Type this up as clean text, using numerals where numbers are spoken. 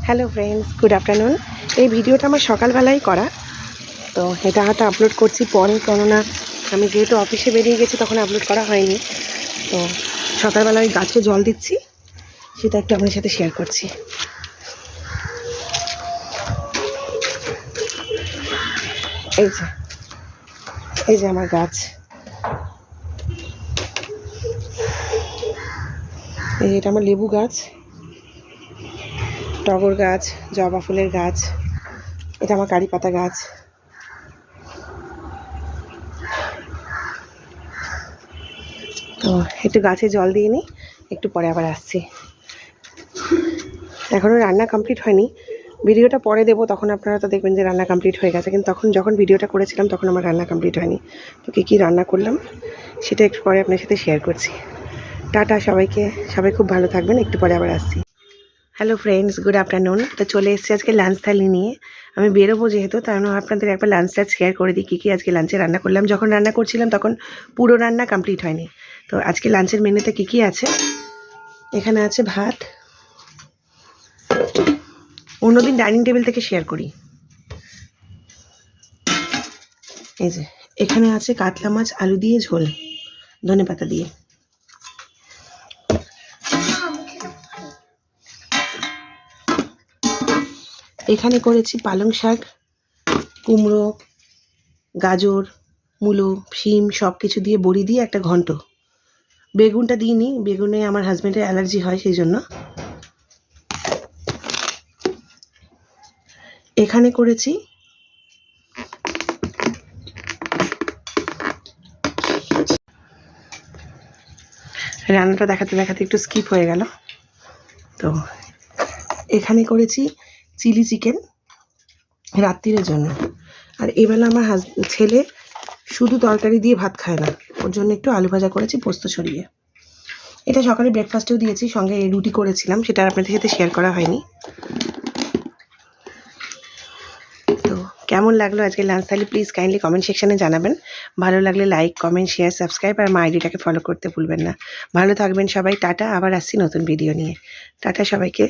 Hello friends, good afternoon. এই ভিডিওটা আমার সকালবেলায় করা, তো এটা হয়তো আপলোড করছি পরে, কেননা আমি যেহেতু অফিসে বেরিয়ে গেছি তখন আপলোড করা হয়নি। তো সকালবেলায় গাছে জল দিচ্ছি, সেটা একটু আপনার সাথে শেয়ার করছি। এই যে আমার গাছ, এটা আমার লেবু গাছ, টগর গাছ, জবা ফুলের গাছ, এটা আমার কারি পাতা গাছ। তো একটু গাছে জল দিয়ে নিই, একটু পরে আবার আসছি। এখনও রান্না কমপ্লিট হয়নি, ভিডিওটা পরে দেবো, তখন আপনারা তো দেখবেন যে রান্না কমপ্লিট হয়ে গেছে, কিন্তু যখন ভিডিওটা করেছিলাম তখন আমার রান্না কমপ্লিট হয়নি। তো কী রান্না করলাম সেটা একটু পরে আপনার সাথে শেয়ার করছি। টাটা সবাইকে, সবাই খুব ভালো থাকবেন, একটু পরে আবার আসছি। Hello friends, good afternoon. তো চলে এসেছি আজকে লাঞ্চ থালি নিয়ে। আমি বেরোবো যেহেতু, তাই আমি আপনাদের একবার লাঞ্চটা শেয়ার করে দিই কী আজকে লাঞ্চে রান্না করলাম। যখন রান্না করছিলাম তখন পুরো রান্না কমপ্লিট হয়নি। তো আজকে লাঞ্চের মেনুতে কী আছে, এখানে আছে ভাত। অন্যদিন ডাইনিং টেবিল থেকে শেয়ার করি। এই যে এখানে আছে কাতলা মাছ আলু দিয়ে ঝোল, ধনেপাতা দিয়ে। এখানে করেছি পালং শাক, কুমড়ো, গাজর, মূলো, শিম সব কিছু দিয়ে বড়ি দিয়ে একটা ঘন্ট। বেগুনটা দিইনি, বেগুনে আমার হাজব্যান্ডের অ্যালার্জি হয়, সেই জন্য। এখানে করেছি রান্নাটা দেখাতে দেখাতে একটু স্কিপ হয়ে গেল। তো এখানে করেছি চিলি চিকেন রাত্রিরের জন্য। আর এবেলা আমার ছেলে শুধু তরকারি দিয়ে ভাত খায় না, ওর জন্য একটু আলু ভাজা করেছি পোস্ত ছড়িয়ে। এটা সকালে ব্রেকফাস্টেও দিয়েছি, সঙ্গে রুটি করেছিলাম, সেটা আপনাদের সাথে শেয়ার করা হয়নি। তো কেমন লাগলো আজকে lunch thali please kindly comment সেকশানে জানাবেন। ভালো লাগলে লাইক, কমেন্ট, শেয়ার, সাবস্ক্রাইব আর আমার আইডিটাকে ফলো করতে ভুলবেন না। ভালো থাকবেন সবাই, টাটা। আবার আসছি নতুন ভিডিও নিয়ে। টাটা সবাইকে।